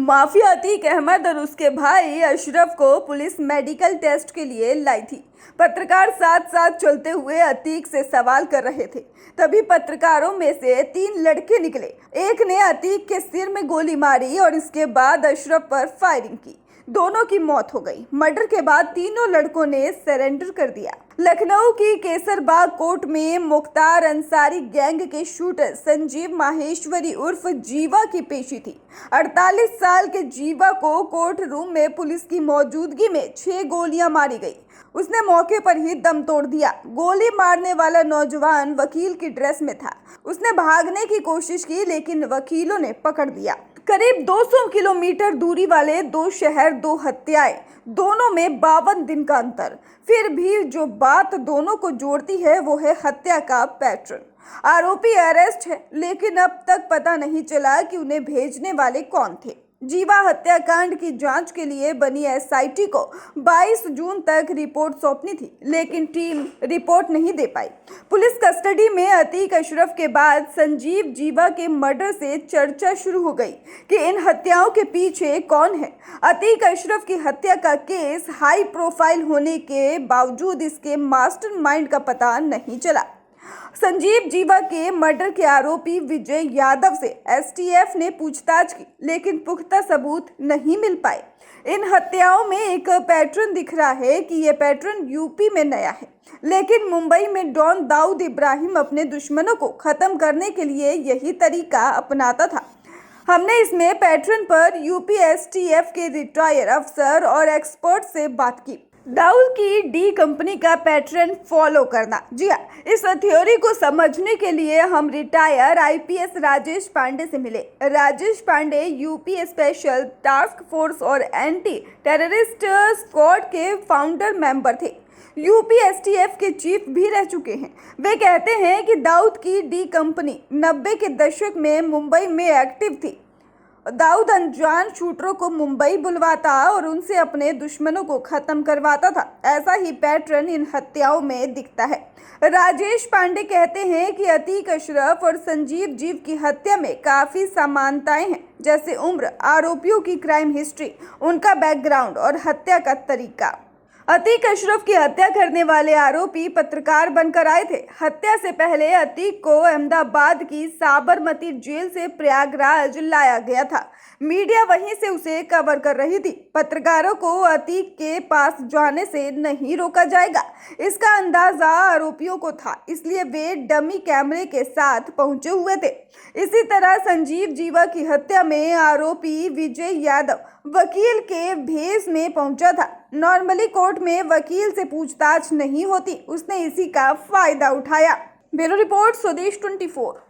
Mafia Atiq Ahmad और उसके भाई अशरफ को पुलिस मेडिकल टेस्ट के लिए लाई थी। पत्रकार साथ साथ चलते हुए अतीक से सवाल कर रहे थे। तभी पत्रकारों में से 3 लड़के निकले। एक ने अतीक के सिर में गोली मारी और इसके बाद अशरफ पर फायरिंग की। दोनों की मौत हो गई। मर्डर के बाद तीनों लड़कों ने सरेंडर कर दिया। लखनऊ की केसरबाग कोर्ट में मुख्तार अंसारी गैंग के शूटर संजीव माहेश्वरी उर्फ जीवा की पेशी थी। 48 साल के जीवा को कोर्ट रूम में पुलिस की मौजूदगी में 6 गोलियां मारी गई। उसने मौके पर ही दम तोड़ दिया। गोली मारने वाला नौजवान वकील की ड्रेस में था। उसने भागने की कोशिश की लेकिन वकीलों ने पकड़ दिया। करीब 200 किलोमीटर दूरी वाले 2 शहर, 2 हत्याएं, दोनों में 52 दिन का अंतर। फिर भी जो बात दोनों को जोड़ती है वो है हत्या का पैटर्न। आरोपी अरेस्ट है लेकिन अब तक पता नहीं चला कि उन्हें भेजने वाले कौन थे। जीवा हत्याकांड की जांच के लिए बनी एसआईटी को 22 जून तक रिपोर्ट सौंपनी थी लेकिन टीम रिपोर्ट नहीं दे पाई। पुलिस कस्टडी में अतीक अशरफ के बाद संजीव जीवा के मर्डर से चर्चा शुरू हो गई कि इन हत्याओं के पीछे कौन है। अतीक अशरफ की हत्या का केस हाई प्रोफाइल होने के बावजूद इसके मास्टरमाइंड का पता नहीं चला। संजीव जीवा के मर्डर के आरोपी विजय यादव से एसटीएफ ने पूछताछ की लेकिन पुख्ता सबूत नहीं मिल पाए। इन हत्याओं में एक पैटर्न दिख रहा है कि यह पैटर्न यूपी में नया है लेकिन मुंबई में डॉन दाऊद इब्राहिम अपने दुश्मनों को खत्म करने के लिए यही तरीका अपनाता था। हमने इसमें पैटर्न पर यूपी एसटीएफ के रिटायर अफसर और एक्सपर्ट से बात की। दाऊद की डी कंपनी का पैटर्न फॉलो करना। जी हाँ, इस थ्योरी को समझने के लिए हम रिटायर आईपीएस राजेश पांडे से मिले। Rajesh Pandey UP special task force और एंटी टेररिस्ट स्क्वाड के फाउंडर मेंबर थे। यूपी एसटीएफ के चीफ भी रह चुके हैं। वे कहते हैं कि दाऊद की डी कंपनी 90 के दशक में मुंबई में एक्टिव थी। दाऊद अनजान शूटरों को मुंबई बुलवाता और उनसे अपने दुश्मनों को खत्म करवाता था। ऐसा ही पैटर्न इन हत्याओं में दिखता है। राजेश पांडे कहते हैं कि अतीक अशरफ और संजीव जीव की हत्या में काफी समानताएं हैं, जैसे उम्र, आरोपियों की क्राइम हिस्ट्री, उनका बैकग्राउंड और हत्या का तरीका। अतीक अशरफ की हत्या करने वाले आरोपी पत्रकार बनकर आए थे। हत्या से पहले अतीक को अहमदाबाद की साबरमती जेल से प्रयागराज लाया गया था। मीडिया वहीं से उसे कवर कर रही थी। पत्रकारों को अतीक के पास जाने से नहीं रोका जाएगा, इसका अंदाजा आरोपियों को था, इसलिए वे डमी कैमरे के साथ पहुंचे हुए थे। इसी तरह संजीव जीवा की हत्या में आरोपी विजय यादव वकील के भेष में पहुंचा था। नॉर्मली कोर्ट में वकील से पूछताछ नहीं होती, उसने इसी का फायदा उठाया। ब्यूरो रिपोर्ट, स्वदेश 24।